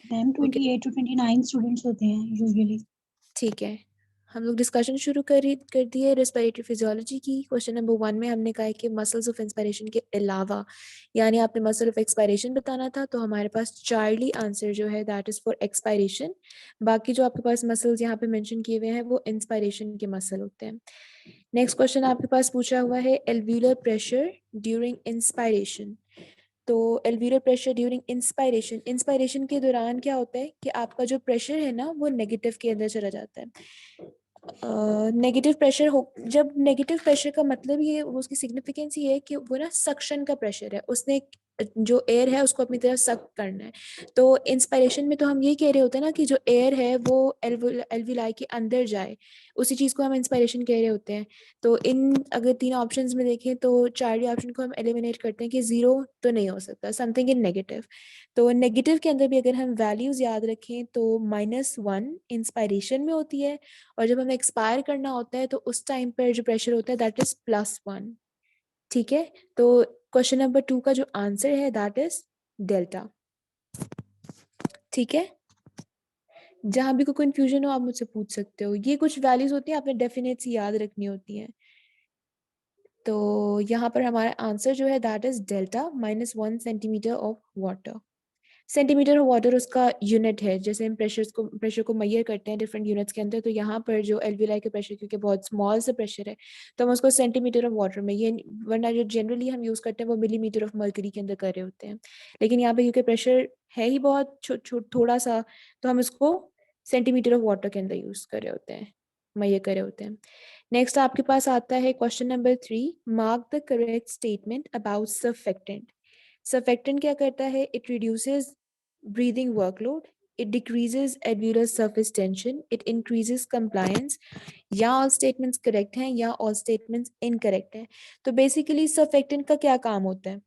Ma'am okay 28 to 29 students होते हैं usually. ठीक है, हम लोग डिस्कशन शुरू कर दिए रेस्पिरेटरी फिजियोलॉजी की। क्वेश्चन नंबर 1 में हमने कहा है कि मसल्स ऑफ इंस्पिरेशन के अलावा, यानी आपने मसल ऑफ एक्सपायरेशन बताना था, तो हमारे पास चार्ली आंसर जो है दैट इज फॉर एक्सपायरेशन। बाकी जो आपके पास मसल्स यहाँ पे मेंशन किए हुए हैं वो इंस्पायरेशन के मसल होते हैं। नेक्स्ट क्वेश्चन आपके पास पूछा हुआ है एल्व्यूलर प्रेशर ड्यूरिंग इंस्पायरेशन। तो alveolar pressure during inspiration, inspiration के दौरान क्या होता है कि आपका जो प्रेशर है ना वो नेगेटिव के अंदर चला जाता है। नेगेटिव प्रेशर हो, जब नेगेटिव प्रेशर का मतलब ये, उसकी सिग्निफिकेंस ये है कि वो ना सक्शन का प्रेशर है, उसने जो एयर है उसको अपनी तरफ सक करना है। तो इंस्पायरेशन में तो हम ये कह रहे होते हैं ना कि जो एयर है वो एल्विलाई के अंदर जाए, उसी चीज को हम इंस्पायरेशन कह रहे होते हैं। तो इन अगर तीन ऑप्शंस में देखें तो चार्ली ऑप्शन को हम एलिमिनेट करते हैं कि जीरो तो नहीं हो सकता, समथिंग इन नेगेटिव। तो नेगेटिव के अंदर भी अगर हम वैल्यूज याद रखें तो -1 इंस्पायरेशन में होती है, और जब हमें एक्सपायर करना होता है तो उस टाइम पर जो प्रेशर होता है दैट इज +1। ठीक है, तो क्वेश्चन नंबर 2 का जो आंसर है दैट इज डेल्टा। ठीक है, जहां भी कोई कंफ्यूजन हो आप मुझसे पूछ सकते हो। ये कुछ वैल्यूज होती हैं आपने डेफिनेट सी याद रखनी होती हैं। तो यहाँ पर हमारा आंसर जो है that is delta, -1 centimetre of water. Centimetre of water उसका यूनिट है, जैसे हम प्रेशर को मेजर करते हैं डिफरेंट यूनिट्स के अंदर, तो यहाँ पर जो एल्विलाई के प्रेशर क्योंकि बहुत स्मॉल सा प्रेशर है तो हम उसको सेंटीमीटर ऑफ वाटर में, ये वरना जो जनरली हम यूज करते हैं वो मिलीमीटर ऑफ मर्करी के अंदर कर रहे होते हैं। लेकिन यहाँ पे क्योंकि प्रेशर है ही बहुत थोड़ा सा, तो हम इसको सेंटीमीटर ऑफ वाटर के अंदर यूज कर रहे होते हैं, मेजर कर रहे होते हैं। नेक्स्ट आपके पास आता है question number 3, mark the correct statement about surfactant. Surfactant क्या करता है? It reduces breathing workload, it decreases alveolar surface tension, it increases compliance। या all statements correct हैं या all statements incorrect हैं। तो basically surfactant का क्या काम होता है?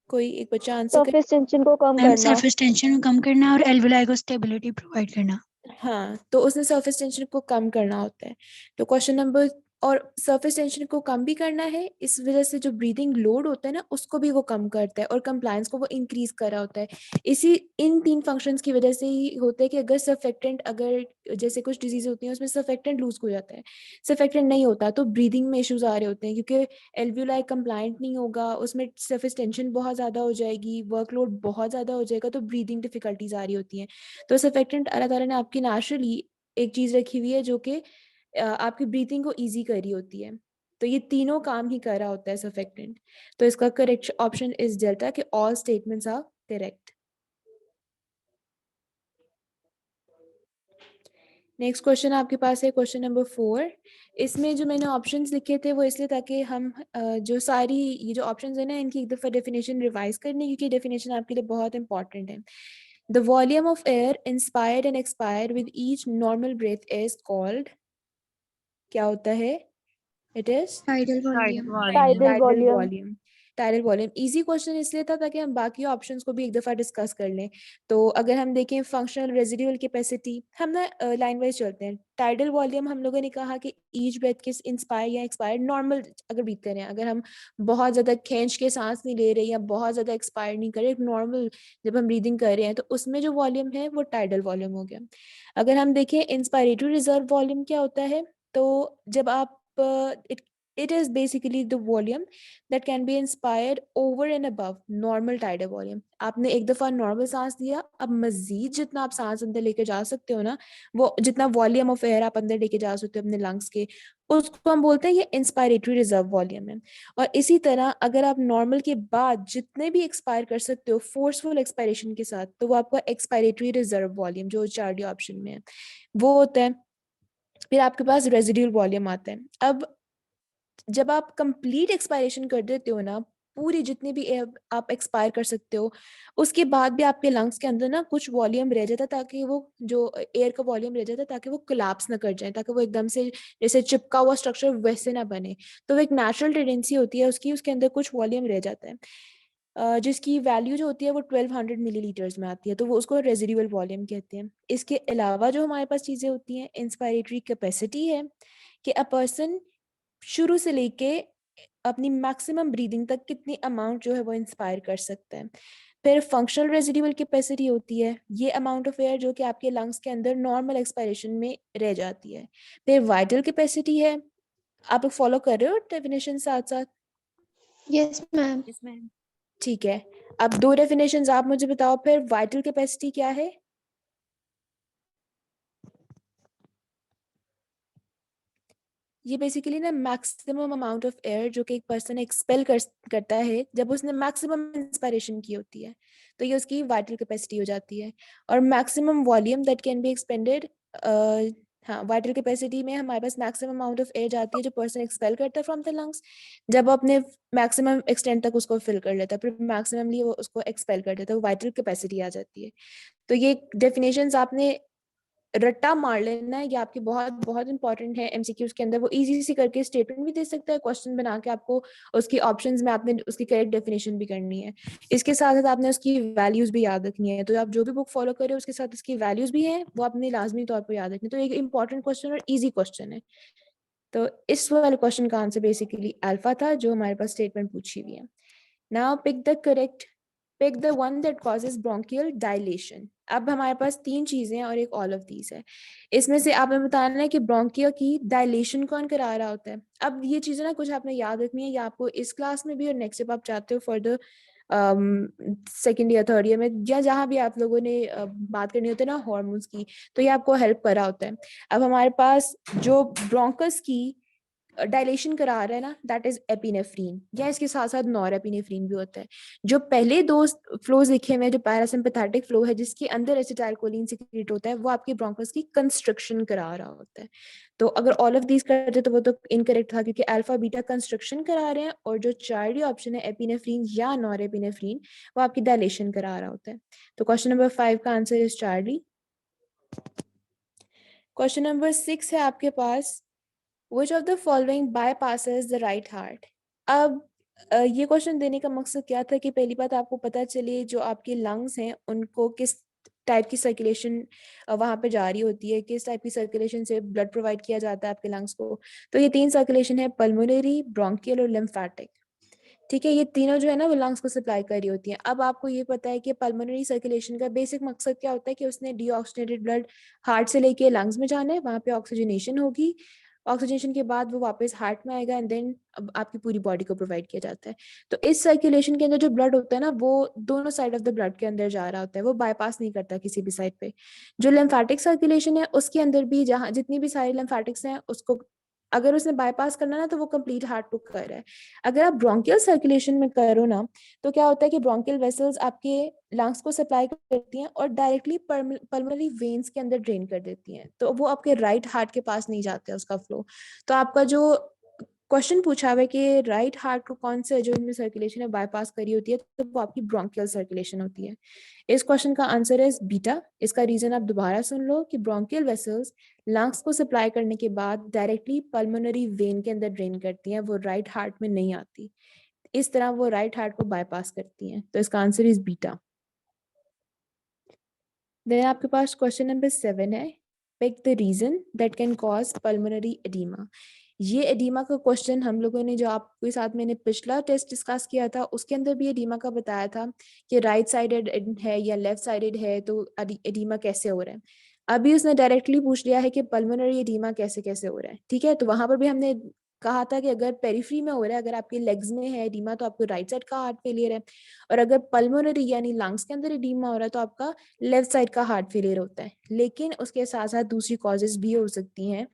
कोई एक बच्चा आंसर कर। सरफेस टेंशन को कम मैम करना। सरफेस टेंशन कम करना और एल्विलाई को स्टेबिलिटी प्रोवाइड करना। हाँ, तो उसने सरफेस टेंशन को कम करना होता है। तो क्वेश्चन नंबर, और सरफेस टेंशन को कम भी करना है, इस वजह से जो ब्रीदिंग लोड होता है ना उसको भी वो कम करता है, और कंप्लायंस को वो इंक्रीज कर रहा होता है। इसी इन तीन फंक्शंस की वजह से ही होता है कि अगर सर्फेक्टेंट, अगर जैसे कुछ डिजीज होती हैं उसमें सर्फेक्टेंट लूज हो जाता है, सर्फेक्टेंट नहीं होता तो ब्रीदिंग में इश्यूज आ रहे होते हैं, क्योंकि एल्व्यूलाई कंप्लायंट नहीं होगा, उसमें सरफेस टेंशन बहुत ज़्यादा हो जाएगी, वर्कलोड बहुत ज़्यादा हो जाएगा, तो ब्रीदिंग डिफिकल्टीज आ रही होती हैं। तो सर्फेक्टेंट अल्लाह ताला ने आपकी नेचुरली एक चीज़ रखी हुई है जो कि आपकी ब्रीथिंग को ईजी कर रही होती है। तो ये तीनों काम ही कर रहा होता है सर्फेक्टेंट। तो इसका करेक्ट ऑप्शन इज डेल्टा, कि all statements are correct. Next question आपके पास है क्वेश्चन नंबर 4। इसमें जो मैंने ऑप्शंस लिखे थे वो इसलिए ताकि हम जो सारी ये जो ऑप्शंस है ना इनकी एक दफ़ा डेफिनेशन रिवाइज करने, क्योंकि डेफिनेशन आपके लिए बहुत इंपॉर्टेंट है। The volume of air inspired and expired with each normal breath is called, क्या होता है? It is tidal volume. Tidal tidal volume. Volume. Tidal volume easy question इसलिए था ताकि हम बाकी ऑप्शंस को भी एक दफा डिस्कस कर लें। तो अगर हम देखें फंक्शनल रेजिडुअल कैपेसिटी, हम ना लाइन वाइज चलते हैं। टाइडल वॉल्यूम हम लोगों ने कहा कि ईच ब्रेथ के इंस्पायर या एक्सपायर नॉर्मल अगर ब्रीथ करें, अगर हम बहुत ज्यादा खींच के सांस नहीं ले रहे या बहुत ज्यादा एक्सपायर नहीं कर रहे, नॉर्मल जब हम ब्रीदिंग कर रहे हैं तो उसमें जो वॉल्यूम है वो टाइडल वॉल्यूम हो गया। अगर हम देखें इंस्पायरेटरी रिजर्व वॉल्यूम क्या होता है, तो जब आप it is basically the volume that can be inspired over and above normal tidal volume। आपने एक दफा नॉर्मल सांस लिया, अब मजीद जितना आप सांस अंदर लेके जा सकते हो ना, वो जितना वॉल्यूम ऑफ एयर आप अंदर लेके जा सकते हो अपने लंग्स के, उसको हम बोलते हैं ये इंस्पायरेटरी रिजर्व वॉल्यूम है। और इसी तरह अगर आप नॉर्मल के बाद जितने भी एक्सपायर कर सकते हो फोर्सफुल एक्सपायरेशन के साथ, तो वो आपका एक्सपायरेटरी रिजर्व वॉल्यूम जो 4D ऑप्शन में है वो होता है। फिर आपके पास रेजिडुअल वॉल्यूम आता है। अब जब आप कंप्लीट एक्सपायरेशन कर देते हो ना, पूरी जितनी भी एयर आप एक्सपायर कर सकते हो, उसके बाद भी आपके लंग्स के अंदर ना कुछ वॉल्यूम रह जाता है, ताकि वो जो एयर का वॉल्यूम रह जाता है ताकि वो कोलैप्स ना कर जाए, ताकि वो एकदम से जैसे चिपका हुआ स्ट्रक्चर वैसे ना बने। तो वो एक नेचुरल टेंडेंसी होती है उसकी, उसके अंदर कुछ वॉल्यूम रह जाता है, जिसकी वैल्यू जो होती है वो 1200 मिलीलीटर्स में आती है, तो वो उसको रेजिडुअल वॉल्यूम कहते हैं। इसके अलावा जो हमारे पास चीज़ें होती हैं, इंस्पायरेटरी कैपेसिटी है कि अ पर्सन शुरू से लेके अपनी मैक्सिमम ब्रीदिंग तक कितनी अमाउंट जो है वो इंस्पायर कर सकता है। फिर फंक्शनल रेजिडुअल कैपेसिटी होती है, ये अमाउंट ऑफ एयर जो कि आपके लंग्स के अंदर नॉर्मल एक्सपायरेशन में रह जाती है। फिर वाइटल कैपेसिटी है, आप लोग फॉलो कर रहे हो डेफिनेशन साथ साथ? Yes ma'am. Yes ma'am. ठीक है, अब दो डेफिनेशंस आप मुझे बताओ फिर, वाइटल कैपेसिटी क्या है? ये बेसिकली ना मैक्सिमम अमाउंट ऑफ एयर जो कि एक पर्सन एक्सपेल करता है जब उसने मैक्सिमम इंस्पायरेशन की होती है, तो ये उसकी वाइटल कैपेसिटी हो जाती है। और maximum volume that can be expanded, हाँ, वाइटल कैपेसिटी में हमारे पास मैक्सिमम अमाउंट ऑफ एयर जाती है जो पर्सन एक्सपेल करता है फ्रॉम द लंग्स, जब वो अपने मैक्सिमम एक्सटेंट तक उसको फिल कर लेता है, फिर मैक्सिममली वो उसको एक्सपेल कर देता है, वो वाइटल कैपेसिटी आ जाती है। तो ये डेफिनेशंस आपने रट्टा मार लेना है, ये आपकी बहुत बहुत इंपॉर्टेंट है एमसीक्यूज के अंदर। वो इजी सी करके स्टेटमेंट भी दे सकता है, क्वेश्चन बना के आपको उसकी ऑप्शंस में आपने उसकी करेक्ट डेफिनेशन भी करनी है। इसके साथ साथ आपने उसकी वैल्यूज भी याद रखनी है, तो आप जो भी बुक फॉलो करें उसके साथ उसकी वैल्यूज भी हैं, वो आपने लाजमी तौर पर याद रखनी है। तो एक इंपॉर्टेंट क्वेश्चन और ईजी क्वेश्चन है। तो इस वाले क्वेश्चन का आंसर बेसिकली अल्फा था, जो हमारे पास स्टेटमेंट पूछी हुई है। Now pick the one that causes bronchial dilation. अब हमारे पास तीन चीजें हैं और एक ऑल ऑफ दीज है। इसमें से आपने बताना है कि ब्रोंकिया की डायलेशन कौन करा रहा होता है। अब ये चीजें ना कुछ आपने याद रखनी है, या आपको इस क्लास में भी और नेक्स्ट जब आप चाहते हो फर्दर सेकेंड या थर्ड ईयर में, या जहां भी आप लोगों ने बात करनी होती है ना हॉर्मोन्स की, तो ये आपको हेल्प करा होता है। अब हमारे पास जो ब्रोंकस की डायलेशन करा रहा है ना, दैट इज एपिनेफ्रीन, या इसके साथ साथ नॉर एपिनेफ्रीन भी होता है। जो पहले दो फ्लोज लिखे हुए हैं, जो पैरासिम्पैथेटिक फ्लो है जिसके अंदर एसिटाइलकोलिन सिक्रीट होता है, वो आपके ब्रोंकस की कंस्ट्रक्शन करा रहा होता है। तो अगर ऑल ऑफ दीज करते तो वो तो इनकरेक्ट था, क्योंकि अल्फा बीटा कंस्ट्रक्शन करा रहे हैं, और जो चार्डी ऑप्शन है एपिनेफ्रीन या नॉर एपिनेफ्रीन, वो आपकी डायलेशन करा रहा होता है। तो क्वेश्चन नंबर 5 का answer is Charlie. Question number 6 है आपके पास, Which of the following bypasses the right heart? अब ये क्वेश्चन देने का मकसद क्या था कि पहली बात आपको पता चले जो आपके लंग्स हैं उनको किस टाइप की सर्कुलेशन वहां पे जारी होती है, किस टाइप की सर्कुलेशन से ब्लड प्रोवाइड किया जाता है आपके लंग्स को। तो ये तीन सर्कुलेशन है, पल्मोनरी, ब्रोंकियल और लिम्फेटिक। ठीक है, ये तीनों जो है ना वो लंग्स को सप्लाई कर रही होती हैं। अब आपको ये पता है कि पल्मोनरी सर्कुलेशन का बेसिक मकसद क्या होता है कि उसने डीऑक्सीजनेटेड ब्लड हार्ट से लेके लंग्स में जाना है, वहां पे ऑक्सीजनेशन होगी, ऑक्सीजनेशन के बाद वो वापस हार्ट में आएगा, एंड देन आपकी पूरी बॉडी को प्रोवाइड किया जाता है। तो इस सर्कुलेशन के अंदर जो ब्लड होता है ना, वो दोनों साइड ऑफ द ब्लड के अंदर जा रहा होता है, वो बाईपास नहीं करता किसी भी साइड पे। जो लिम्फेटिक सर्कुलेशन है उसके अंदर भी जहाँ जितनी भी सारी लिम्फेटिक्स हैं उसको अगर उसने बाईपास करना ना, तो वो कंप्लीट हार्ट टू कर रहा है। अगर आप ब्रोंकियल सर्कुलेशन में करो ना, तो क्या होता है कि ब्रोंकियल वेसल्स आपके लंग्स को सप्लाई करती हैं और डायरेक्टली पल्मोनरी वेन्स के अंदर ड्रेन कर देती हैं, तो वो आपके राइट हार्ट के पास नहीं जाते हैं उसका फ्लो। तो आपका जो क्वेश्चन पूछा हुआ है कि राइट हार्ट को कौन से जो इनमें सर्कुलेशन है बाईपास करी होती है, तो वो आपकी ब्रोंकियल सर्कुलेशन होती है। इस क्वेश्चन का आंसर है बीटा। इसका रीजन आप दोबारा सुन लो कि ब्रोंकियल वेसल्स लंग्स को सप्लाई करने के बाद डायरेक्टली पल्मोनरी वेन के अंदर ड्रेन करती हैं, वो राइट हार्ट में नहीं आती। इस तरह वो राइट हार्ट को बाईपास करती हैं, तो इसका आंसर इज बीटा। देन आपके पास क्वेश्चन नंबर 7 है, pick the reason that can cause pulmonary oedema. ये एडीमा का क्वेश्चन हम लोगों ने जो आपके साथ मैंने पिछला टेस्ट डिस्कस किया था उसके अंदर भी एडीमा का बताया था कि राइट साइडेड है या लेफ्ट साइडेड है, तो एडीमा कैसे हो रहा है। अभी उसने डायरेक्टली पूछ लिया है कि पल्मोनरी एडीमा कैसे कैसे हो रहा है। ठीक है, तो वहां पर भी हमने कहा था कि अगर पेरिफेरी में हो रहा है, अगर आपके लेग्स में है एडीमा, तो आपको राइट साइड का हार्ट फेलियर है, और अगर पल्मोनरी यानी लंग्स के अंदर एडीमा हो रहा है तो आपका लेफ्ट साइड का हार्ट फेलियर होता है। लेकिन उसके साथ साथ दूसरी कॉजेज भी हो सकती हैं,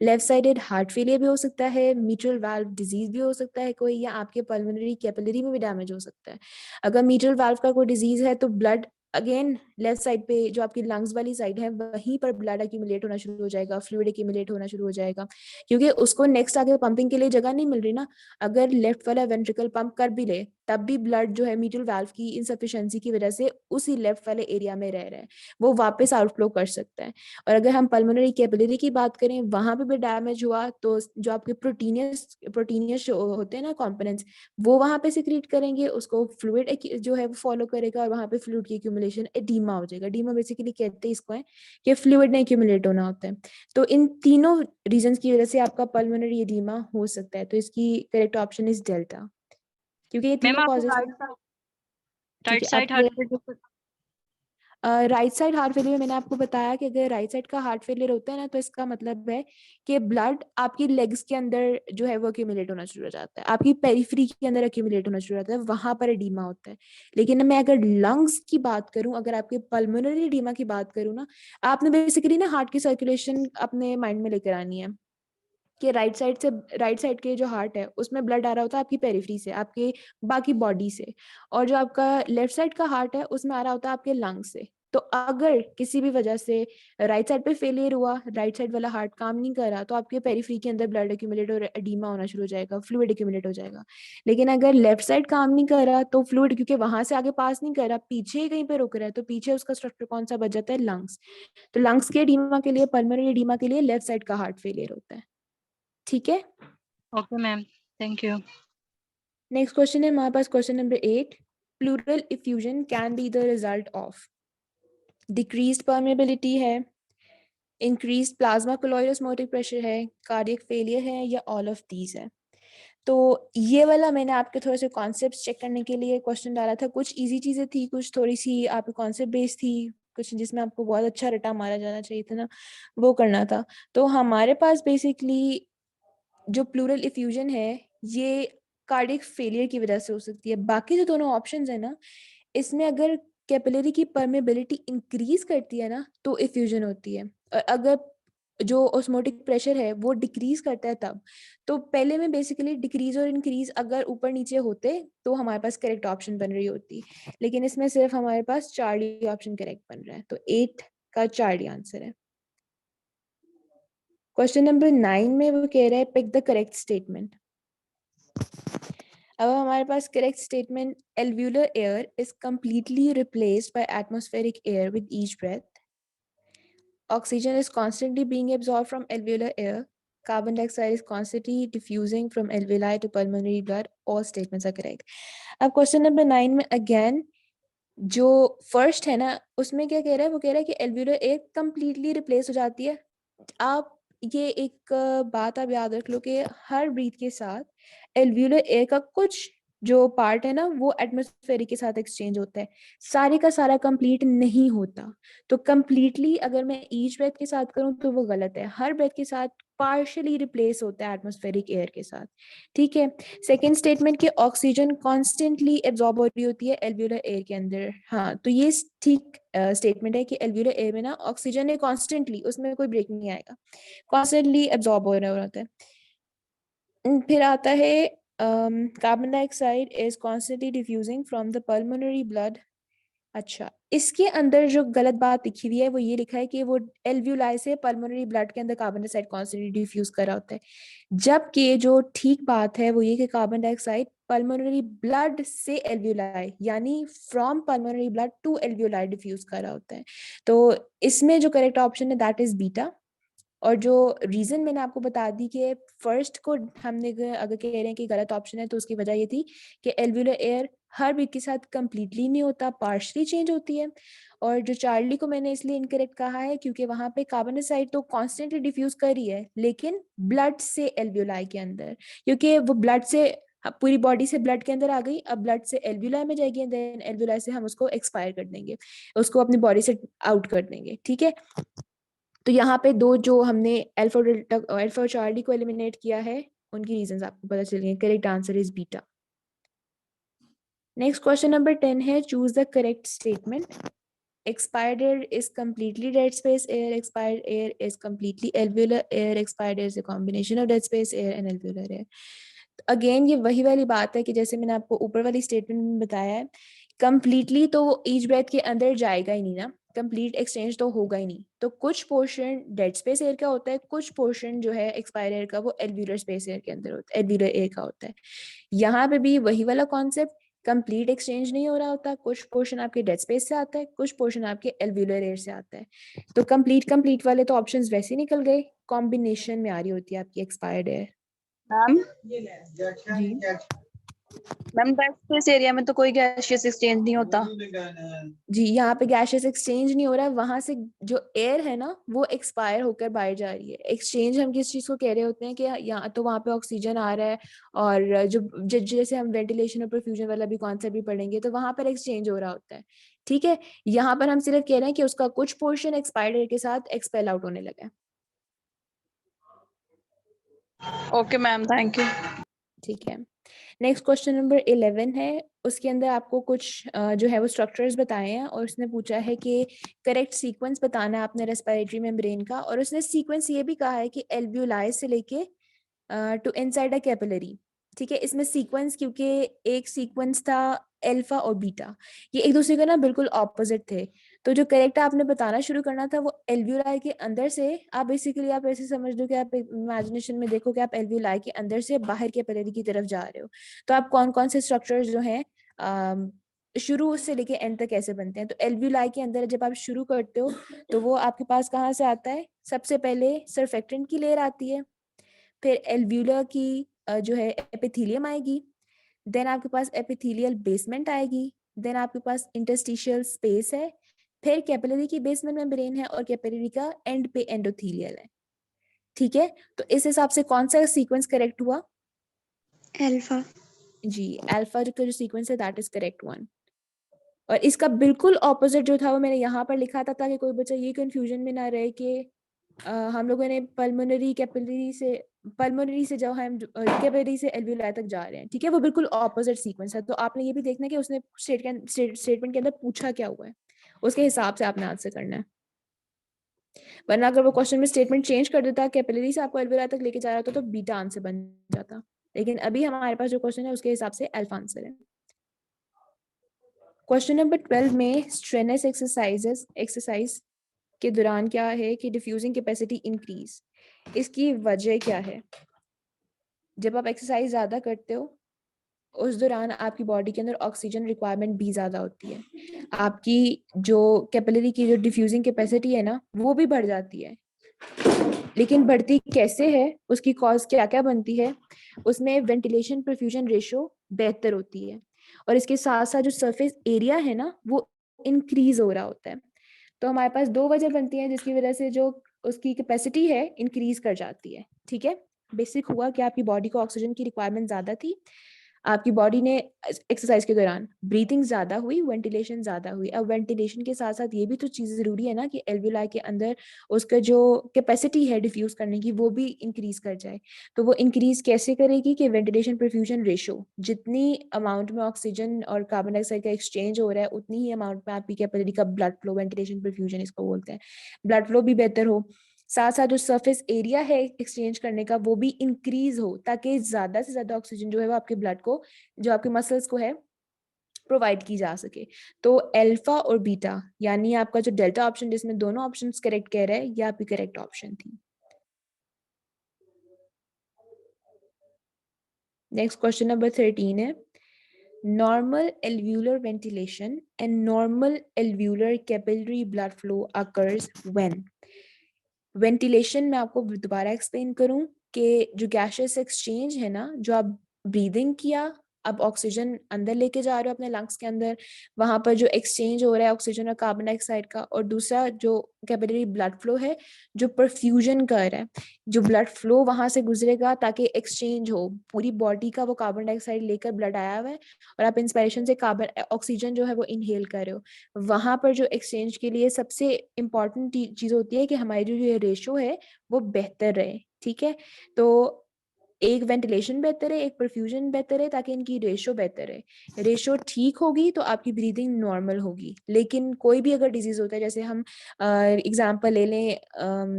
लेफ्ट साइडेड हार्ट फेलियर भी हो सकता है, मिट्रल वाल्व डिजीज भी हो सकता है कोई, या आपके पल्मोनरी कैपिलरी में भी डैमेज हो सकता है। अगर मिट्रल वाल्व का कोई डिजीज है तो ब्लड अगेन लेफ्ट साइड पे जो आपकी लंग्स वाली साइड है वहीं पर ब्लड एक्यूमुलेट होना शुरू हो जाएगा, फ्लूइड एक्यूमुलेट होना शुरू हो जाएगा, क्योंकि उसको नेक्स्ट आगे पंपिंग के लिए जगह नहीं मिल रही ना। अगर लेफ्ट वाला वेंट्रिकल पंप कर भी ले तब भी ब्लड जो है मिट्रल वाल्व की इनसफिशिएंसी की वजह से उसी लेफ्ट वाले एरिया में रह रहा है, वो वापस आउटफ्लो कर सकता है। और अगर हम पल्मोनरी कैपिलरी की बात करें, वहां पे भी डैमेज हुआ तो जो आपके प्रोटीनियस होते हैं ना कंपोनेंट्स, वो वहां पे सिक्रीट करेंगे, उसको फ्लूइड जो है वो फॉलो करेगा, और वहां पे फ्लूइड की एक्यूमुलेशन एडीमा हो जाएगा। एडीमा बेसिकली कहते हैं इसको है कि फ्लूइड नहीं एक्यूमुलेट होना होता है। तो इन तीनों रीजंस की वजह से आपका पल्मोनरी एडीमा हो सकता है, तो इसकी करेक्ट ऑप्शन इज डेल्टा, क्योंकि ये मैम तीनों आपने कॉजेज। राइट ठीक राइट है, साइड अब heart failure. Right side heart failure मैंने आपको बताया कि अगर राइट साइड का हार्ट फेलियर होता है ना, तो इसका मतलब है कि ब्लड आपकी लेग्स के अंदर जो है वो अक्यूमुलेट होना शुरू हो जाता है, आपकी पेरिफेरी के अंदर अक्यूमुलेट होना शुरू हो जाता है, वहां पर एडीमा होता है। लेकिन मैं अगर लंग्स की बात करूं, अगर आपके पल्मोनरी एडीमा की बात करूं ना, आपने बेसिकली ना हार्ट की सर्कुलेशन अपने माइंड में लेकर आनी है कि राइट साइड के जो हार्ट है उसमें ब्लड आ रहा होता है आपकी पेरिफेरी से, आपके बाकी बॉडी से, और जो आपका लेफ्ट साइड का हार्ट है उसमें आ रहा होता है आपके लंग से। तो अगर किसी भी वजह से राइट साइड पे फेलियर हुआ, राइट साइड वाला हार्ट काम नहीं कर रहा, तो आपके पेरिफेरी के अंदर ब्लड एक्यूमुलेट और एडीमा होना शुरू हो जाएगा, फ्लूइड एक्यूमुलेट हो जाएगा। लेकिन अगर लेफ्ट साइड काम नहीं कर रहा, तो फ्लूइड क्योंकि वहां से आगे पास नहीं कर रहा, पीछे ही कहीं पे रुक रहा है, तो पीछे उसका स्ट्रक्चर कौन सा बच जाता है? लंग्स। तो लंग्स के एडीमा के लिए, पल्मोनरी एडीमा के लिए लेफ्ट साइड का हार्ट फेलियर होता है। ठीक है, okay ma'am, thank you. Next question है हमारे पास, question number 8। Pleural effusion can be the result of decreased permeability है, increased plasma colloid osmotic pressure है, कार्डियक फेलियर है, या ऑल ऑफ दीज है। तो ये वाला मैंने आपके थोड़े से कॉन्सेप्ट्स चेक करने के लिए क्वेश्चन डाला था। कुछ इजी चीजें थी, कुछ थोड़ी सी आपके कॉन्सेप्ट बेस्ड थी, कुछ जिसमें आपको बहुत अच्छा रटा मारा जाना चाहिए था ना, वो करना था। तो हमारे पास बेसिकली जो प्लूरल इफ्यूजन है ये कार्डियक फेलियर की वजह से हो सकती है। बाकी जो दोनों ऑप्शंस है ना, इसमें अगर कैपिलरी की परमेबिलिटी इंक्रीज करती है ना, तो इफ्यूजन होती है, और अगर जो ऑस्मोटिक प्रेशर है वो डिक्रीज करता है तब। तो पहले में बेसिकली डिक्रीज और इंक्रीज अगर ऊपर नीचे होते तो हमारे पास करेक्ट ऑप्शन बन रही होती, लेकिन इसमें सिर्फ हमारे पास चार्ली ऑप्शन करेक्ट बन रहा है, तो 8 का चार्ली आंसर है। क्वेश्चन नंबर 9 में वो कह रहा है पिक द करेक्ट स्टेटमेंट। अब हमारे पास correct statement, alveolar air is completely replaced by atmospheric air with each breath, oxygen is constantly being absorbed from alveolar air, carbon dioxide is constantly diffusing from alveoli to pulmonary blood, all statements are correct. अब question number 9 में again जो first है ना, उसमें क्या कह रहा है, वो कह रहा है कि एल्व्यूलर एयर कंप्लीटली रिप्लेस हो जाती है। आप ये एक बात आप याद रख लो कि हर ब्रीथ के साथ एल्व्यूलर एयर का कुछ जो पार्ट है ना वो एटमॉस्फेरिक के साथ एक्सचेंज होता है, सारे का सारा कंप्लीट नहीं होता। तो कंप्लीटली अगर मैं ईच ब्रेथ के साथ करूं तो वो गलत है, हर ब्रेथ के साथ पार्शियली रिप्लेस होता है एटमॉस्फेरिक एयर के साथ। ठीक है, सेकेंड स्टेटमेंट की ऑक्सीजन कॉन्स्टेंटली एब्जॉर्ब हो रही होती है एल्व्यूलर एयर के अंदर। हाँ, तो ये ठीक स्टेटमेंट है कि एल्व्यूलर एयर में ना ऑक्सीजन है कॉन्स्टेंटली, उसमें कोई ब्रेक नहीं आएगा, कॉन्स्टेंटली एब्जॉर्ब हो रहा होता है। फिर आता है carbon dioxide is constantly diffusing from the pulmonary blood. अच्छा, इसके अंदर जो गलत बात लिखी हुई है वो ये लिखा है कि वो एल्व्यूलाई से पल्मोनरी ब्लड के अंदर कार्बन डाइऑक्साइड कॉन्स्टेंटली डिफ्यूज कर रहा होता है, जबकि जो ठीक बात है वो ये कि कार्बन डाइऑक्साइड पल्मोनरी ब्लड से एल्व्यूलाई यानी from pulmonary blood to alveoli diffuse कर रहा होता है। तो इसमें जो करेक्ट ऑप्शन है दैट इज बीटा। और जो रीजन मैंने आपको बता दी कि फर्स्ट को हमने अगर कह रहे हैं कि गलत ऑप्शन है, तो उसकी वजह ये थी कि एल्व्यूलर एयर हर बीट के साथ कंप्लीटली नहीं होता, पार्शली चेंज होती है। और जो चार्ली को मैंने इसलिए इनकरेक्ट कहा है क्योंकि वहां पे कार्बन डाइऑक्साइड तो कॉन्स्टेंटली डिफ्यूज कर रही है, लेकिन ब्लड से एल्व्यूलाई के अंदर, क्योंकि वो ब्लड से पूरी बॉडी से ब्लड के अंदर आ गई, अब ब्लड से एल्व्यूलाई में जाएगी, देन एल्व्यूलाई से हम उसको एक्सपायर कर देंगे, उसको अपनी बॉडी से आउट कर देंगे। ठीक है, तो यहाँ पे दो जो हमने अल्फा और चार्ली को एलिमिनेट किया है, उनकी रीजंस आपको पता चल गए। Correct answer is beta. Next question number 10 है, choose the correct statement. Expired air is completely dead space air. Expired air is completely alveolar air. Expired air is a combination of dead space air and alveolar air. Again ये वही वाली बात है कि जैसे मैंने आपको ऊपर वाली स्टेटमेंट में बताया है, कंप्लीटली तो ईच ब्रेथ के अंदर जाएगा ही नहीं ना, कंप्लीट एक्सचेंज तो होगा ही नहीं। तो कुछ पोर्शन डेड स्पेस एयर का होता है, कुछ पोर्शन जो है एक्सपायर एयर का वो एल्व्यूलर स्पेस एयर के अंदर होता है, एल्व्यूलर एयर का होता है। यहाँ पे भी वही वाला कॉन्सेप्ट, कंप्लीट एक्सचेंज नहीं हो रहा होता, कुछ पोर्शन आपके डेड स्पेस से आता है, कुछ पोर्शन आपके एल्व्यूलर एयर से आता है। तो कंप्लीट वाले तो ऑप्शंस वैसे ही निकल गए, कॉम्बिनेशन में आ रही होती है आपकी एक्सपायर्ड एयर। मैम जी मैम गैस एरिया में तो कोई गैसियस एक्सचेंज नहीं होता। जी, यहाँ पे गैसेस एक्सचेंज नहीं हो रहा है, वहां से जो एयर है ना वो एक्सपायर होकर बाहर जा रही है। एक्सचेंज हम किस चीज को कह रहे होते हैं कि यहाँ तो वहाँ पे ऑक्सीजन आ रहा है, और जैसे हम वेंटिलेशन और परफ्यूजन वाला भी कॉन्सेप्ट भी पढ़ेंगे तो वहां पर एक्सचेंज हो रहा होता है। ठीक है, यहाँ पर हम सिर्फ कह रहे हैं कि उसका कुछ पोर्शन एक्सपायर्ड एयर के साथ एक्सपेल आउट होने लगा है। Okay ma'am, thank you. ठीक है, नेक्स्ट क्वेश्चन नंबर 11 है। उसके अंदर आपको कुछ जो है वो स्ट्रक्चर्स बताए हैं, और उसने पूछा है कि करेक्ट सीक्वेंस बताना है आपने रेस्पिरेटरी मेम्ब्रेन का, और उसने सीक्वेंस ये भी कहा है कि एल्वियोलाई से लेके टू इनसाइड अ कैपिलरी। ठीक है, इसमें सीक्वेंस क्योंकि एक सीक्वेंस था अल्फा और बीटा, ये एक दूसरे के ना बिल्कुल ऑपोजिट थे। तो जो करेक्ट आपने बताना शुरू करना था वो एल्वियोलाई के अंदर से। आप बेसिकली आप ऐसे समझ लो कि आप इमेजिनेशन में देखो कि आप एल्वियोलाई के अंदर से बाहर कैपिलरी की तरफ जा रहे हो। तो आप कौन कौन से स्ट्रक्चर्स जो हैं शुरू से लेके एंड तक कैसे बनते हैं। तो एल्वियोलाई के अंदर जब आप शुरू करते हो तो वो आपके पास कहाँ से आता है, सबसे पहले सरफेक्टेंट की लेयर आती है, फिर एल्व्यूलर की जो है एपिथेलियम आएगी, देन आपके पास एपिथेलियल बेसमेंट आएगी, देन आपके पास इंटरस्टिशियल स्पेस है, फिर कैपिलरी की बेसमेंट मेम्ब्रेन है, और कैपिलरी का एंड पे एंडोथेलियल है। ठीक है, तो इस हिसाब से कौन सा सीक्वेंस करेक्ट हुआ? अल्फा। जी, अल्फा जो सीक्वेंस है दैट इज करेक्ट वन। और इसका बिल्कुल ऑपोजिट जो था वो मैंने यहाँ पर लिखा था ताकि कोई बच्चा ये कंफ्यूजन में ना रहे कि हम लोगों ने पल्मोनरी से जब हम कैपिलरी से एल्वियोलाई तक जा रहे हैं। ठीक है, वो बिल्कुल ऑपोजिट सीक्वेंस है। तो आपने ये भी देखना है कि उसने स्टेटमेंट के अंदर पूछा क्या हुआ है, उसके हिसाब से आपने आंसर करना है। वरना अगर वो क्वेश्चन में स्टेटमेंट चेंज कर देता, कैपिलरी से आपको एल्वियोलाई तक लेके जा रहा था, तो बीटा आंसर बन जाता। लेकिन अभी हमारे पास जो क्वेश्चन है उसके हिसाब से अल्फा आंसर है। क्वेश्चन नंबर 12 में स्ट्रेनस एक्सरसाइज के दौरान क्या है कि डिफ्यूजिंग कैपेसिटी इंक्रीज, इसकी वजह क्या है? जब आप एक्सरसाइज ज्यादा करते हो उस दौरान आपकी बॉडी के अंदर ऑक्सीजन रिक्वायरमेंट भी ज्यादा होती है, आपकी जो कैपिलरी की जो डिफ्यूजिंग कैपेसिटी है ना वो भी बढ़ जाती है। लेकिन बढ़ती कैसे है, उसकी कॉज क्या क्या बनती है? उसमें वेंटिलेशन परफ्यूजन रेशियो बेहतर होती है, और इसके साथ साथ जो सरफेस एरिया है ना वो इंक्रीज हो रहा होता है। तो हमारे पास दो वजह बनती है जिसकी वजह से जो उसकी कैपेसिटी है इंक्रीज कर जाती है। ठीक है, बेसिक हुआ कि आपकी बॉडी को ऑक्सीजन की रिक्वायरमेंट ज्यादा थी, आपकी बॉडी ने एक्सरसाइज के दौरान ब्रीथिंग ज्यादा हुई, वेंटिलेशन ज्यादा हुई। अब वेंटिलेशन के साथ साथ ये भी तो चीज जरूरी है ना कि एल्वियोलाई के अंदर उसका जो कैपेसिटी है डिफ्यूज करने की वो भी इंक्रीज कर जाए। तो वो इंक्रीज कैसे करेगी कि वेंटिलेशन परफ्यूजन रेशियो, जितनी अमाउंट में ऑक्सीजन और कार्बन डाइऑक्साइड का एक्सचेंज हो रहा है उतनी ही अमाउंट में आपकी कैपिलरी का ब्लड फ्लो, वेंटिलेशन परफ्यूजन इसको बोलते हैं, ब्लड फ्लो भी बेहतर हो। साथ साथ जो सरफेस एरिया है एक्सचेंज करने का वो भी इंक्रीज हो, ताकि ज्यादा से ज्यादा ऑक्सीजन जो है वो आपके ब्लड को, जो आपके मसल्स को है, प्रोवाइड की जा सके। तो अल्फा और बीटा यानी आपका जो डेल्टा ऑप्शन जिसमें दोनों ऑप्शंस करेक्ट कह रहा है, ये आपकी करेक्ट ऑप्शन थी। नेक्स्ट क्वेश्चन नंबर 13 है, normal alveolar ventilation and normal alveolar capillary blood flow occurs when. Ventilation में आपको दोबारा एक्सप्लेन करूं कि जो गैसियस एक्सचेंज है ना, जो आप ब्रीदिंग किया, अब ऑक्सीजन अंदर लेके जा रहे हो अपने लंग्स के अंदर, वहां पर जो एक्सचेंज हो रहा है ऑक्सीजन और कार्बन डाइऑक्साइड का, और दूसरा जो कैपिलरी ब्लड फ्लो है जो परफ्यूजन कर रहा है, जो ब्लड फ्लो वहां से गुजरेगा ताकि एक्सचेंज हो, पूरी बॉडी का वो कार्बन डाइऑक्साइड लेकर ब्लड आया हुआ है और आप इंस्पायरेशन से कार्बन ऑक्सीजन जो है वो इनहेल कर रहे हो। वहां पर जो एक्सचेंज के लिए सबसे इम्पॉर्टेंट चीज होती है कि हमारी जो ये रेशो है वो बेहतर रहे। ठीक है, तो एक वेंटिलेशन बेहतर है, एक परफ्यूजन बेहतर है, ताकि इनकी रेशो बेहतर है। रेशो ठीक होगी तो आपकी ब्रीदिंग नॉर्मल होगी। लेकिन कोई भी अगर डिजीज होता है, जैसे हम एग्जांपल ले लें,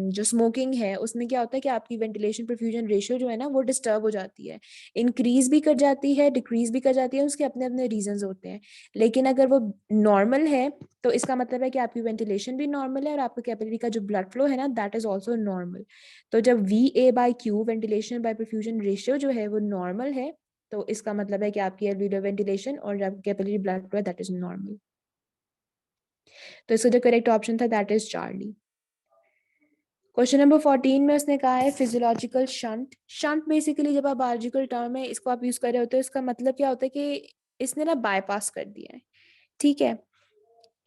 जो स्मोकिंग है उसमें क्या होता है कि आपकी वेंटिलेशन परफ्यूजन रेशो जो है ना वो डिस्टर्ब हो जाती है, इंक्रीज भी कर जाती है, डिक्रीज भी कर जाती है, उसके अपने अपने रीजंस होते हैं। लेकिन अगर वो नॉर्मल है तो इसका मतलब है कि आपकी वेंटिलेशन भी नॉर्मल है और आपका कैपिलरी का जो ब्लड फ्लो है ना दैट इज ऑल्सो नॉर्मल। तो जब VA/Q ventilation bye perfusion ratio जो है वो नॉर्मल है, तो इसका मतलब है कि आपकी एल्वियोलर वेंटिलेशन और capillary blood flow that is normal. तो इसका जो करेक्ट ऑप्शन था that is Charlie. Question number 14 में उसने कहा है फिजियोलॉजिकल शंट। शंट बेसिकली जब आप बायोलॉजिकल टर्म है इसको आप यूज कर रहे होते हो, इसका मतलब क्या होता है कि इसने ना बाईपास कर दिया है, ठीक है।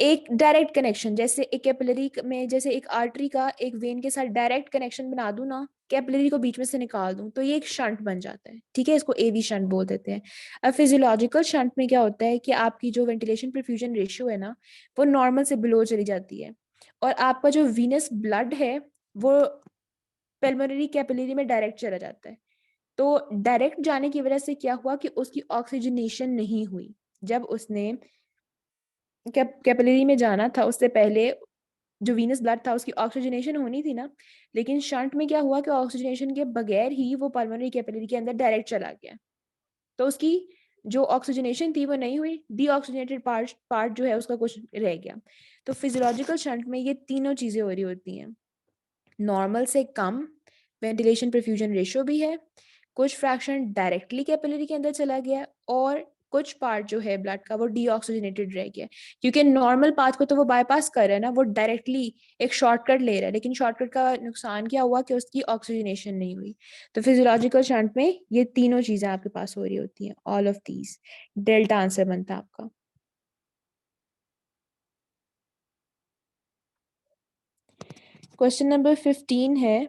एक डायरेक्ट कनेक्शन, जैसे एक कैपिलरी में जैसे एक आर्टरी का एक वेन के साथ डायरेक्ट कनेक्शन बना दूं ना, कैपिलरी को बीच में से निकाल दूं, तो ये एक शंट बन जाता है, ठीक है। इसको एवी शंट बोल देते हैं। अब फिजियोलॉजिकल शंट में क्या होता है कि आपकी जो वेंटिलेशन परफ्यूजन रेशियो है ना, वो नॉर्मल से बिलो चली जाती है, और आपका जो वीनस ब्लड है वो पल्मोनरी कैपिलरी में डायरेक्ट चला जाता है। तो डायरेक्ट जाने की वजह से क्या हुआ कि उसकी ऑक्सीजनेशन नहीं हुई। जब उसने कैपिलरी में जाना था उससे पहले जो वीनस ब्लड था उसकी ऑक्सीजनेशन होनी थी ना, लेकिन शंट में क्या हुआ कि ऑक्सीजनेशन के बगैर ही वो पल्मोनरी कैपिलरी के अंदर डायरेक्ट चला गया, तो उसकी जो ऑक्सीजनेशन थी वो नहीं हुई, डीऑक्सीजनेटेड पार्ट जो है उसका कुछ रह गया। तो फिजियोलॉजिकल शंट में ये तीनों चीजें हो रही होती हैं। नॉर्मल से कम वेंटिलेशन परफ्यूजन रेशियो भी है, कुछ फ्रैक्शन डायरेक्टली कैपिलरी के अंदर चला गया, और कुछ पार्ट जो है ब्लड का वो डीऑक्सीजनेटेड रह गया, क्योंकि नॉर्मल पाथ को तो वो बाईपास कर रहा है ना, वो डायरेक्टली एक शॉर्टकट ले रहा है, लेकिन शॉर्टकट का नुकसान क्या हुआ कि उसकी ऑक्सीजनेशन नहीं हुई। तो फिजियोलॉजिकल शंट में ये तीनों चीजें आपके पास हो रही होती हैं, all of these. Delta answer बनता है आपका। क्वेश्चन नंबर 15 है,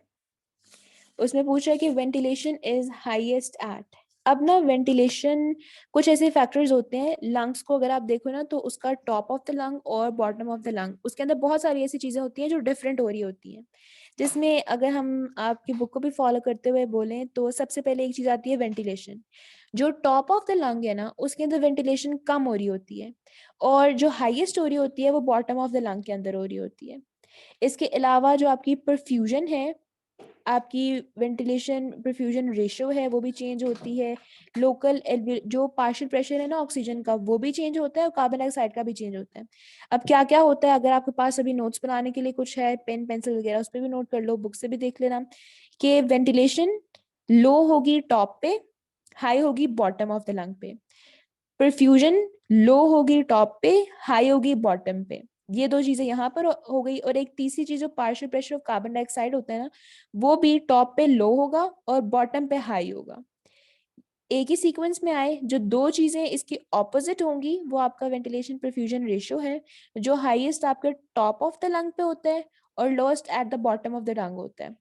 उसमें पूछ रहा है कि वेंटिलेशन इज हाईएस्ट एट। अब ना वेंटिलेशन कुछ ऐसे फैक्टर्स होते हैं लंग्स को अगर आप देखो ना, तो उसका टॉप ऑफ द लंग और बॉटम ऑफ द लंग, उसके अंदर बहुत सारी ऐसी चीजें होती हैं जो डिफरेंट हो रही होती हैं, जिसमें अगर हम आपकी बुक को भी फॉलो करते हुए बोलें तो सबसे पहले एक चीज आती है वेंटिलेशन। जो टॉप ऑफ द लंग है ना उसके अंदर वेंटिलेशन कम हो रही होती है, और जो हाईएस्ट हो रही होती है वो बॉटम ऑफ द लंग के अंदर हो रही होती है। इसके अलावा जो आपकी परफ्यूजन है, आपकी वेंटिलेशन परफ्यूजन रेशियो है वो भी चेंज होती है। लोकल जो पार्शियल प्रेशर है ना ऑक्सीजन का वो भी चेंज होता है, और कार्बन डाइऑक्साइड का भी चेंज होता है। अब क्या क्या होता है, अगर आपके पास अभी नोट्स बनाने के लिए कुछ है पेन पेंसिल वगैरह उस पर भी नोट कर लो, बुक से भी देख लेना कि वेंटिलेशन लो होगी टॉप पे, हाई होगी बॉटम ऑफ द लंग पे। परफ्यूजन लो होगी टॉप पे, हाई होगी बॉटम पे। ये दो चीजें यहाँ पर हो गई, और एक तीसरी चीज जो partial pressure of carbon dioxide होता है ना, वो भी टॉप पे लो होगा और बॉटम पे हाई होगा। एक ही सीक्वेंस में आए, जो दो चीजें इसकी ऑपोजिट होंगी वो आपका वेंटिलेशन परफ्यूजन रेशियो है, जो हाईएस्ट आपके टॉप ऑफ द लंग पे होता है और lowest at the bottom of the lung होता है।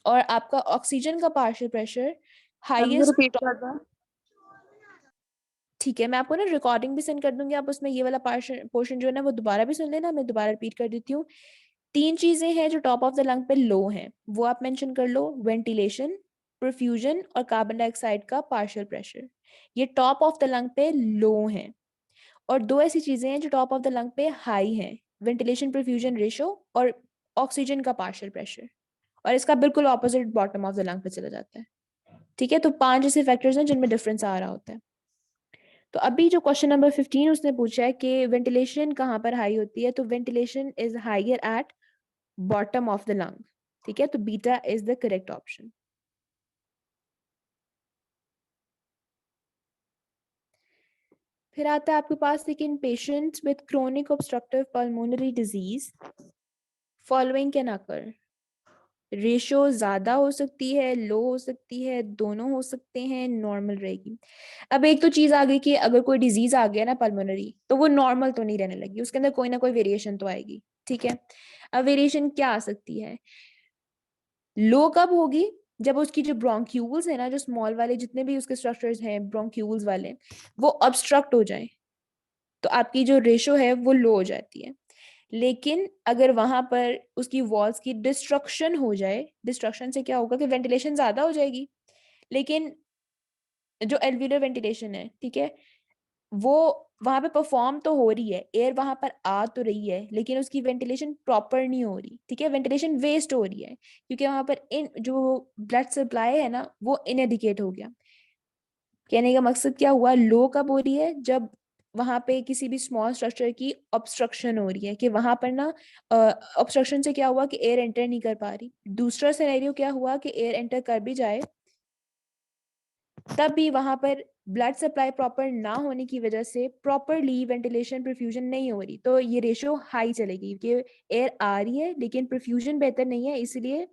और आपका ऑक्सीजन का पार्शियल प्रेशर हाईएस्ट, रिपीट कर दो। ठीक है, मैं आपको ना रिकॉर्डिंग भी सेंड कर दूंगी, आप उसमें ये वाला पोर्शन जो है ना वो दोबारा भी सुन लेना, मैं दोबारा रिपीट कर देती हूँ। तीन चीजें हैं जो टॉप ऑफ द लंग पे लो हैं, वो आप मेंशन कर लो, वेंटिलेशन, परफ्यूजन और कार्बन डाइऑक्साइड का पार्शियल प्रेशर, ये टॉप ऑफ द लंग पे लो हैं। और दो ऐसी चीजें हैं जो टॉप ऑफ द लंग पे हाई हैं, वेंटिलेशन परफ्यूजन रेशियो और ऑक्सीजन का पार्शियल प्रेशर, और इसका बिल्कुल opposite bottom of the lung पे चला जाता है, ठीक है। तो 5 ऐसे फैक्टर्स हैं जिनमें डिफरेंस आ रहा होता है। तो अभी जो क्वेश्चन नंबर 15 उसने पूछा है कि वेंटिलेशन कहाँ पर हाई होती है, तो ventilation is higher at bottom of the lung, ठीक है। तो beta is the correct option. फिर आता है आपके पास लेकिन patients with chronic obstructive pulmonary disease following can occur. Ratio ज्यादा हो सकती है, लो हो सकती है, दोनों हो सकते हैं, नॉर्मल रहेगी। अब एक तो चीज आ गई कि अगर कोई डिजीज आ गया ना पल्मोनरी, तो वो नॉर्मल तो नहीं रहने लगी, उसके अंदर कोई ना कोई वेरिएशन तो आएगी, ठीक है। अब वेरिएशन क्या आ सकती है, लो कब होगी, जब उसकी जो ब्रोंक्यूल्स है ना, जो स्मॉल वाले जितने भी उसके स्ट्रक्चर्स हैं ब्रोंक्यूल्स वाले, वो ऑब्स्ट्रक्ट हो जाए, तो आपकी जो रेशो है वो लो हो जाती है। लेकिन अगर वहां पर उसकी वॉल्स की डिस्ट्रक्शन हो जाए, डिस्ट्रक्शन से क्या होगा कि वेंटिलेशन ज्यादा हो जाएगी, लेकिन जो एल्वियुलर वेंटिलेशन है, ठीक है, वो वहां पे परफॉर्म तो हो रही है, एयर वहां पर आ तो रही है, लेकिन उसकी वेंटिलेशन प्रॉपर नहीं हो रही, ठीक है, वेंटिलेशन वेस्ट हो रही है, क्योंकि वहां पर इन जो ब्लड सप्लाई है ना वो इनएडिकेट हो गया। कहने का मकसद क्या हुआ, लो कब हो रही है, जब वहां पे किसी भी स्मॉल स्ट्रक्चर की ऑब्स्ट्रक्शन हो रही है, कि वहां पर ना ऑब्स्ट्रक्शन से क्या हुआ कि एयर एंटर नहीं कर पा रही। दूसरा सिनेरियो क्या हुआ कि एयर एंटर कर भी जाए तब भी वहां पर ब्लड सप्लाई प्रॉपर ना होने की वजह से प्रॉपरली वेंटिलेशन परफ्यूजन नहीं हो रही, तो ये रेशियो हाई चलेगी कि एयर आ रही है लेकिन परफ्यूजन बेहतर नहीं है, इसलिए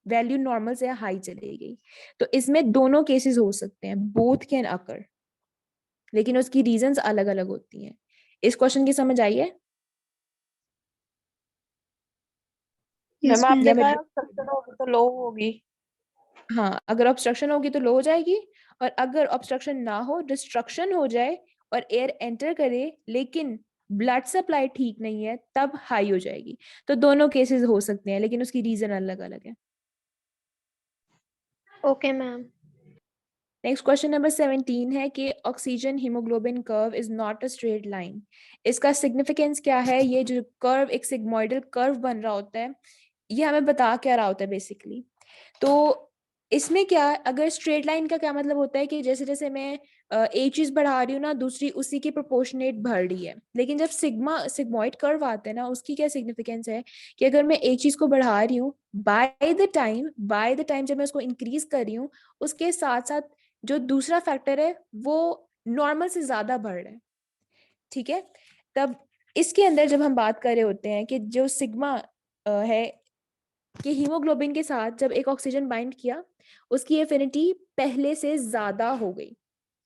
वैल्यू नॉर्मल से हाई चलेगी। तो इसमें दोनों केसेस हो सकते हैं, बोथ कैन अकर, लेकिन उसकी रीजंस अलग अलग होती हैं। इस क्वेश्चन की समझ आई है? Yes, मैम आपने या ma'am. मैं कहा ऑब्स्ट्रक्शन होगी तो लो होगी। हाँ, अगर ऑब्स्ट्रक्शन होगी तो लो हो जाएगी, और अगर ऑब्स्ट्रक्शन ना हो, डिस्ट्रक्शन हो जाए और एयर एंटर करे लेकिन ब्लड सप्लाई ठीक नहीं है, तब हाई हो जाएगी। तो दोनों केसेस हो सकते हैं, लेकिन उसकी रीजन अलग अलग है। Okay, ma'am. Next question number 17 है कि oxygen haemoglobin curve is not a straight line. इसका सिग्निफिकेंस क्या है? ये जो कर्व एक सिग्मोइडल कर्व बन रहा होता है, ये हमें बता क्या रहा होता है बेसिकली। तो इसमें क्या, अगर स्ट्रेट लाइन का क्या मतलब होता है कि जैसे जैसे मैं एक चीज बढ़ा रही हूँ ना, दूसरी उसी के प्रोपोर्शनेट बढ़ रही है। लेकिन जब सिग्मोइड कर्व आते हैं ना, उसकी क्या सिग्निफिकेंस है कि अगर मैं एक चीज को बढ़ा रही हूँ, बाय द टाइम जब मैं उसको इंक्रीज कर रही हूँ, उसके साथ साथ जो दूसरा फैक्टर है वो नॉर्मल से ज्यादा बढ़ रहा है। ठीक है, तब इसके अंदर जब हम बात कर रहे होते हैं कि जो सिग्मा है कि हीमोग्लोबिन के साथ जब एक ऑक्सीजन बाइंड किया, उसकी एफिनिटी पहले से ज्यादा हो गई।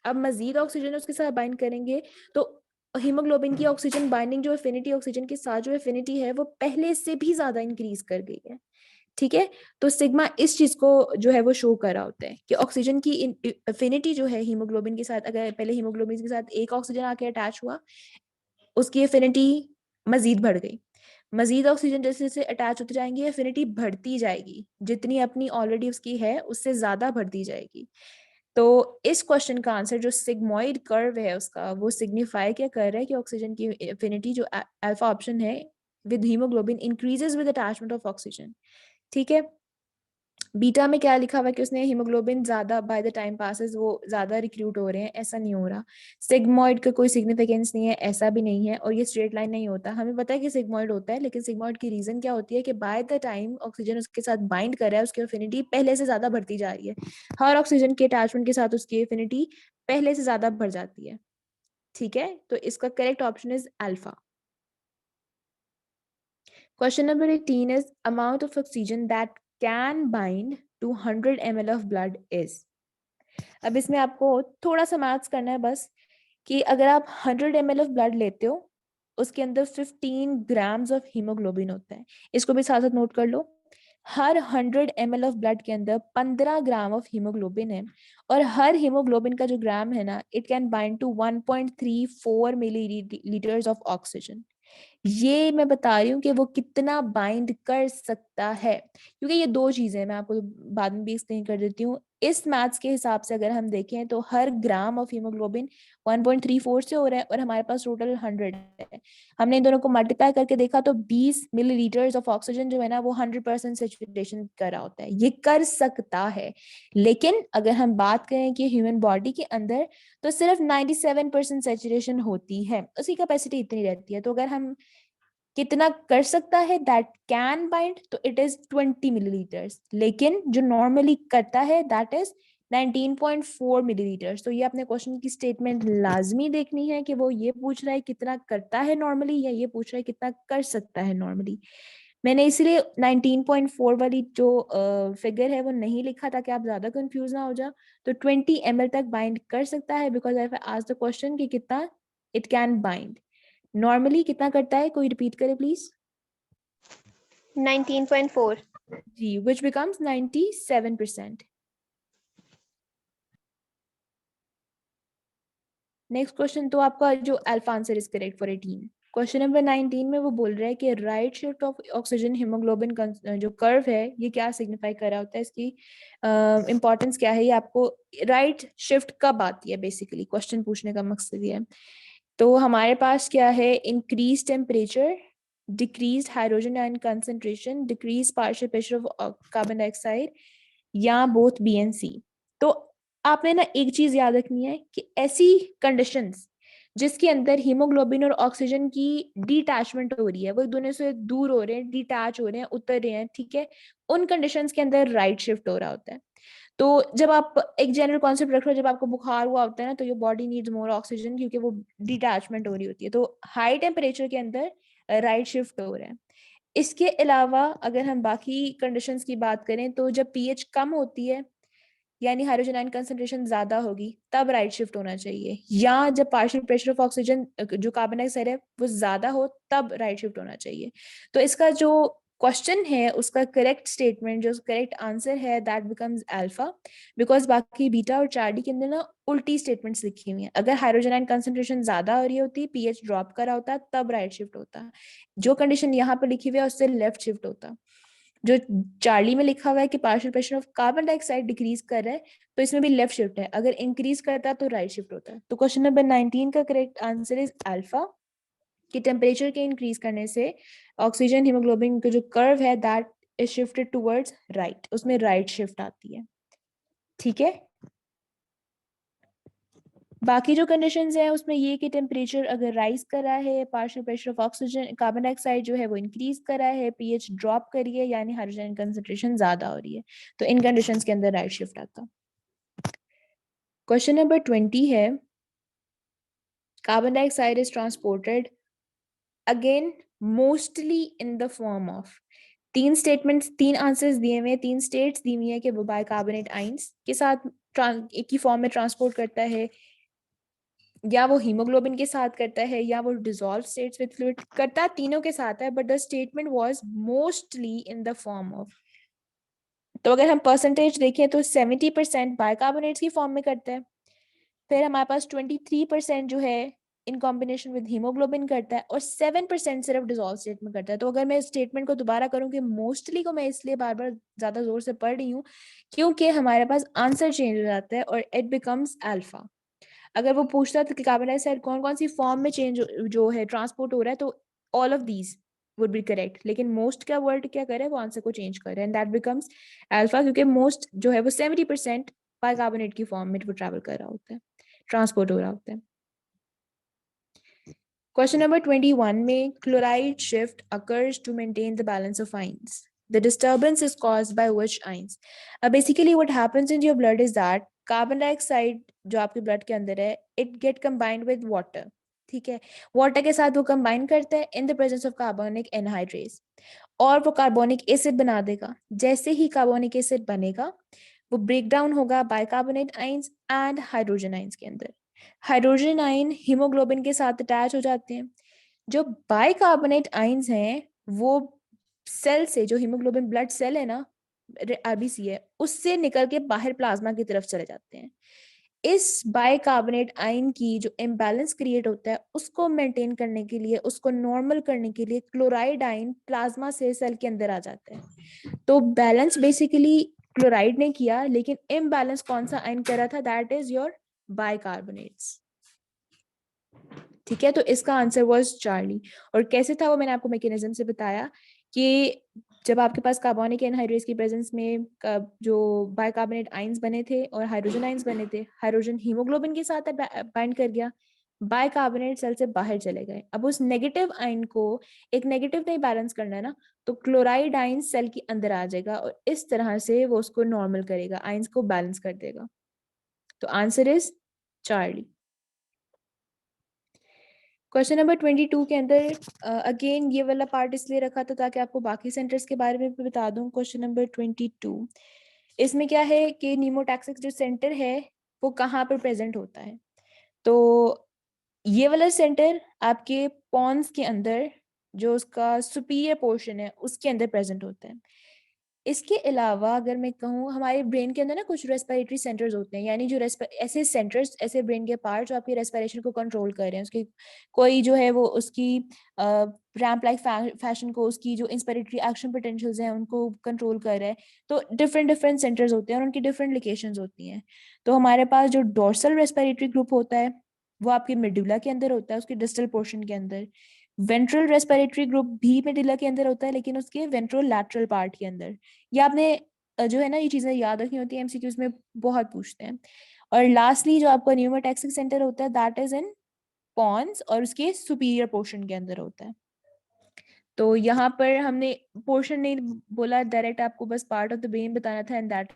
अब मजीद ऑक्सीजन उसके साथ बाइंड करेंगे तो हीमोग्लोबिन की ऑक्सीजन बाइंडिंग जो एफिनिटी, ऑक्सीजन के साथ जो एफिनिटी है वो पहले से भी ज्यादा इंक्रीज कर गई है। ठीक है, तो सिग्मा इस चीज को जो है वो शो कर रहा होता है कि ऑक्सीजन की एफिनिटी जो है हीमोग्लोबिन के साथ, अगर पहले हीमोग्लोबिन के साथ एक ऑक्सीजन आके अटैच हुआ, उसकी एफिनिटी मजीद बढ़ गई। मजीद ऑक्सीजन जैसे जैसे अटैच होते जाएंगे, एफिनिटी बढ़ती जाएगी, जितनी अपनी ऑलरेडी उसकी है उससे ज्यादा बढ़ती जाएगी। तो इस क्वेश्चन का आंसर जो सिग्मोइड कर्व है उसका, वो सिग्निफाई क्या कर रहा है कि ऑक्सीजन की एफिनिटी जो अल्फा ऑप्शन है with haemoglobin increases with attachment of oxygen. ठीक है, बीटा में क्या लिखा हुआ है कि उसने हीमोग्लोबिन ज्यादा बाय द टाइम पासेस वो ज्यादा रिक्रूट हो रहे हैं, ऐसा नहीं हो रहा। सिग्मोइड का कोई सिग्निफिकेंस नहीं है, ऐसा भी नहीं है, और ये स्ट्रेट लाइन नहीं होता। हमें पता है कि सिग्मोइड होता है, लेकिन सिग्मोइड की रीजन क्या होती है कि बाय द टाइम ऑक्सीजन उसके साथ बाइंड कर रहा है, उसकी एफिनिटी पहले से ज्यादा बढ़ती जा रही है। हर ऑक्सीजन के अटैचमेंट के साथ उसकी एफिनिटी पहले से ज्यादा बढ़ जाती है। ठीक है, तो इसका correct option is alpha. Question number 18 is amount of oxygen that can bind to 100 ml of blood is. अब इसमें आपको थोड़ा सा मैथ्स करना है बस, कि अगर आप 100 ml ऑफ ब्लड लेते हो, उसके अंदर 15 ग्राम्स ऑफ हीमोग्लोबिन होता है। इसको भी साथ साथ नोट कर लो। हर 100 ml ऑफ ब्लड के अंदर 15 ग्राम ऑफ हीमोग्लोबिन है, और हर हीमोग्लोबिन का जो ग्राम है ना, it can bind to 1.34 millilitres of oxygen. ये मैं बता रही हूँ कि वो कितना बाइंड कर सकता है, क्योंकि ये दो चीजें मैं आपको बाद में भी एक्सप्लेन कर देती हूँ। इस मैथ्स के हिसाब से अगर हम देखें तो हर ग्राम ऑफ हीमोग्लोबिन 1.34 से हो रहा है, और हमारे पास टोटल 100 है। हमने इन दोनों को मल्टीप्लाई करके देखा तो 20 मिलीलीटर्स ऑफ ऑक्सीजन जो है ना, वो 100% सेचुरेशन कर रहा होता है। ये कर सकता है, लेकिन अगर हम बात करें कि ह्यूमन बॉडी के अंदर, तो सिर्फ 97% सेचुरेशन होती है, उसकी कैपेसिटी इतनी रहती है। तो अगर हम कितना कर सकता है, दैट कैन बाइंड, तो इट इज 20 मिलीलीटर्स, लेकिन जो नॉर्मली करता है दैट इज 19.4 मिलीलीटर्स। तो ये अपने क्वेश्चन की स्टेटमेंट लाजमी देखनी है कि वो ये पूछ रहा है कितना करता है नॉर्मली, या ये पूछ रहा है कितना कर सकता है नॉर्मली। मैंने इसलिए 19.4 वाली जो फिगर है वो नहीं लिखा ताकि आप ज्यादा कंफ्यूज ना हो जाओ। तो 20 ml तक बाइंड कर सकता है, because I asked the question कि कितना इट कैन बाइंड। नॉर्मली कितना करता है, कोई रिपीट करे प्लीज? 19.4. जी, which becomes 97%. नेक्स्ट क्वेश्चन, तो आपका जो alpha answer is correct for 18। Question number 19 में वो बोल रहा है कि right shift of oxygen hemoglobin जो कर्व है, ये क्या सिग्निफाई कर रहा होता है, इसकी इंपॉर्टेंस क्या है, ये आपको राइट शिफ्ट कब आती है, बेसिकली क्वेश्चन पूछने का मकसद ये है। तो हमारे पास क्या है, increase temperature, decrease hydrogen ion concentration, decrease partial pressure of carbon dioxide, या बोथ बी एंड सी। तो आपने ना एक चीज याद रखनी है कि ऐसी कंडीशंस जिसके अंदर हीमोग्लोबिन और ऑक्सीजन की डिटैचमेंट हो रही है, वो एक दूसरे से दूर हो रहे हैं, डिटैच हो रहे हैं, उतर रहे हैं, ठीक है, उन कंडीशंस के अंदर राइट शिफ्ट हो रहा होता है। तो जब आप एक जनरल कॉन्सेप्ट रख रहे हो, जब आपको बुखार हुआ होता है ना, तो your body needs more oxygen, क्योंकि वो डिटैचमेंट हो रही होती है। तो हाई टेम्परेचर के अंदर राइट शिफ्ट हो रहा है। इसके अलावा अगर हम बाकी कंडीशंस की बात करें, तो जब पीएच कम होती है यानी हाइड्रोजन आयन कंसंट्रेशन ज्यादा होगी, तब राइट शिफ्ट होना चाहिए। या जब पार्शियल प्रेशर ऑफ ऑक्सीजन जो कार्बन डाइऑक्साइड है वो ज्यादा हो, तब राइट शिफ्ट होना चाहिए। तो इसका जो क्वेश्चन है उसका करेक्ट स्टेटमेंट, जो करेक्ट आंसर है, दैट बिकम्स अल्फा, बिकॉज बाकी बीटा और चार्डी के अंदर ना उल्टी स्टेटमेंट्स लिखी हुई हैं। अगर हाइड्रोजन आयन कंसंट्रेशन ज्यादा हो रही होती, पीएच ड्रॉप करा होता, तब राइट शिफ्ट होता। जो कंडीशन यहाँ पे लिखी हुई है उससे लेफ्ट शिफ्ट होता। जो चार्ली में लिखा हुआ है कि partial pressure of carbon dioxide decrease कर रहा है, तो इसमें भी लेफ्ट शिफ्ट है। अगर इंक्रीज करता है तो राइट शिफ्ट होता है। तो क्वेश्चन नंबर 19 का करेक्ट आंसर इज अल्फा, कि टेम्परेचर के इंक्रीज करने से ऑक्सीजन हीमोग्लोबिन का जो कर्व है that is shifted towards right, उसमें राइट शिफ्ट आती है। ठीक है, बाकी जो कंडीशंस हैं उसमें ये कि टेम्परेचर अगर राइज कर रहा है, partial pressure of oxygen carbon dioxide जो है वो इंक्रीज कर रहा है, पीएच ड्रॉप करी है, यानी हाइड्रोजन कंसंट्रेशन ज्यादा हो रही है, तो इन कंडीशंस के अंदर राइट शिफ्ट आता। क्वेश्चन नंबर 20 है, carbon dioxide is transported again mostly in the form of. तीन स्टेटमेंट्स, तीन आंसर्स दिए हुए, तीन स्टेट्स दी हुई है कि वो बाइकार्बोनेट आइंस के साथ एक ही फॉर्म में ट्रांसपोर्ट करता है, या वो हीमोग्लोबिन के साथ करता है, या वो डिसॉल्व स्टेट्स विद फ्लूइड करता है, तीनों के साथ है, but the statement was mostly in the form of. तो अगर हम परसेंटेज देखें तो 70% बाइकार्बोनेट्स की फॉर्म में करता है, फिर हमारे पास 23% जो है इन कॉम्बिनेशन विद हीमोग्लोबिन करता है, और 7% सिर्फ डिसॉल्व स्टेट में करता है। तो अगर मैं स्टेटमेंट को दोबारा करूं कि मोस्टली को मैं इसलिए बार बार ज्यादा जोर से पढ़ रही हूँ क्योंकि हमारे पास आंसर चेंज हो जाता है और इट बिकम्स अल्फा। अगर वो पूछता था कि कार्बन डाइऑक्साइड कौन कौन सी फॉर्म में चेंज जो है ट्रांसपोर्ट हो रहा है, तो all of these would be correct, लेकिन मोस्ट का वर्ड क्या करे, वो आंसर को चेंज करे, एंड दैट बिकम्स अल्फा, क्योंकि मोस्ट जो है वो 70% बाइकार्बोनेट की फॉर्म में वो ट्रैवल कर रहा होता है, ट्रांसपोर्ट हो रहा होता है। क्वेश्चन नंबर 21 में, chloride shift occurs to maintain the balance of ions. The disturbance is caused by which ions? Basically what happens in your blood is that carbon dioxide जो आपके ब्लड के अंदर है, it get combined with water. ठीक है, water के साथ वो कंबाइन करता है in the presence of carbonic anhydrase, और वो कार्बोनिक एसिड बना देगा। जैसे ही कार्बोनिक एसिड बनेगा, वो ब्रेक डाउन होगा bicarbonate ions and hydrogen ions के अंदर। हाइड्रोजन आयन हीमोग्लोबिन के साथ अटैच हो जाते हैं। जो बाइकार्बोनेट आइंस हैं वो सेल से, जो हीमोग्लोबिन ब्लड सेल है ना, आरबीसी है, उससे निकल के बाहर प्लाज्मा की तरफ चले जाते हैं। इस बाइकार्बोनेट आयन की जो इम्बैलेंस क्रिएट होता है उसको मेंटेन करने के लिए, उसको नॉर्मल करने के लिए क्लोराइड आयन प्लाज्मा से सेल के अंदर आ जाता है। तो बैलेंस बेसिकली क्लोराइड ने किया, लेकिन इम्बैलेंस कौन सा आयन कर रहा था, दैट इज योर बाइकार्बोनेट्स। ठीक है, तो इसका आंसर वाज चार्ली। और कैसे था वो मैंने आपको मैकेनिज्म से बताया कि जब आपके पास कार्बोनिक एनहाइड्रेस की प्रेजेंस में जो बाइकार्बोनेट आइंस बने थे और हाइड्रोजन आइंस बने थे, हाइड्रोजन हीमोग्लोबिन के साथ बाइंड कर गया, बाइकार्बोनेट सेल से बाहर चले गए। अब उस नेगेटिव आयन को, एक नेगेटिव नहीं बैलेंस करना है ना, तो क्लोराइड आयन सेल के अंदर आ जाएगा और इस तरह से वो उसको नॉर्मल करेगा, आयंस को बैलेंस कर देगा। तो answer is Charlie. Question number 22 के अंदर अगेन ये वाला पार्ट इसलिए रखा था ताकि आपको बाकी सेंटर्स के बारे में भी बता दूं। क्वेश्चन नंबर 22, इसमें क्या है कि नीमोटैक्सिस जो सेंटर है वो कहाँ पर प्रेजेंट होता है। तो ये वाला सेंटर आपके पॉन्स के अंदर, जो उसका सुपीरियर पोर्शन है उसके अंदर प्रेजेंट होता है। इसके अलावा अगर मैं कहूँ, हमारे ब्रेन के अंदर ना कुछ रेस्पिरेटरी सेंटर्स होते हैं, यानी जो ऐसे सेंटर्स, ऐसे ब्रेन के पार्ट जो आपकी रेस्पिरेशन को कंट्रोल कर रहे हैं, उसकी कोई जो है वो उसकी रैंप लाइक फैशन को, उसकी जो इंस्पिरेटरी एक्शन पोटेंशियल्स हैं उनको कंट्रोल कर रहा है। तो डिफरेंट डिफरेंट सेंटर्स होते हैं और उनकी डिफरेंट लोकेशंस होती हैं। तो हमारे पास जो डोर्सल रेस्पिरेटरी ग्रुप होता है वो आपकी मेडुला के अंदर होता है, उसके डिस्टल पोर्शन के अंदर। वेंट्रल रेस्पिरेटरी ग्रुप भी मेडुला के अंदर होता है, लेकिन उसके वेंट्रो लैटरल पार्ट के अंदर। ये आपने जो है ना ये चीजें याद रखनी होती है, एमसीक्यूज में बहुत पूछते हैं। और लास्टली जो आपका न्यूमोटैक्सिक सेंटर होता है दैट इज इन पॉन्स और उसके सुपीरियर पोर्शन के अंदर होता है। तो यहाँ पर हमने पोर्शन नहीं बोला डायरेक्ट, आपको बस पार्ट ऑफ द ब्रेन बताना था, एंड दैट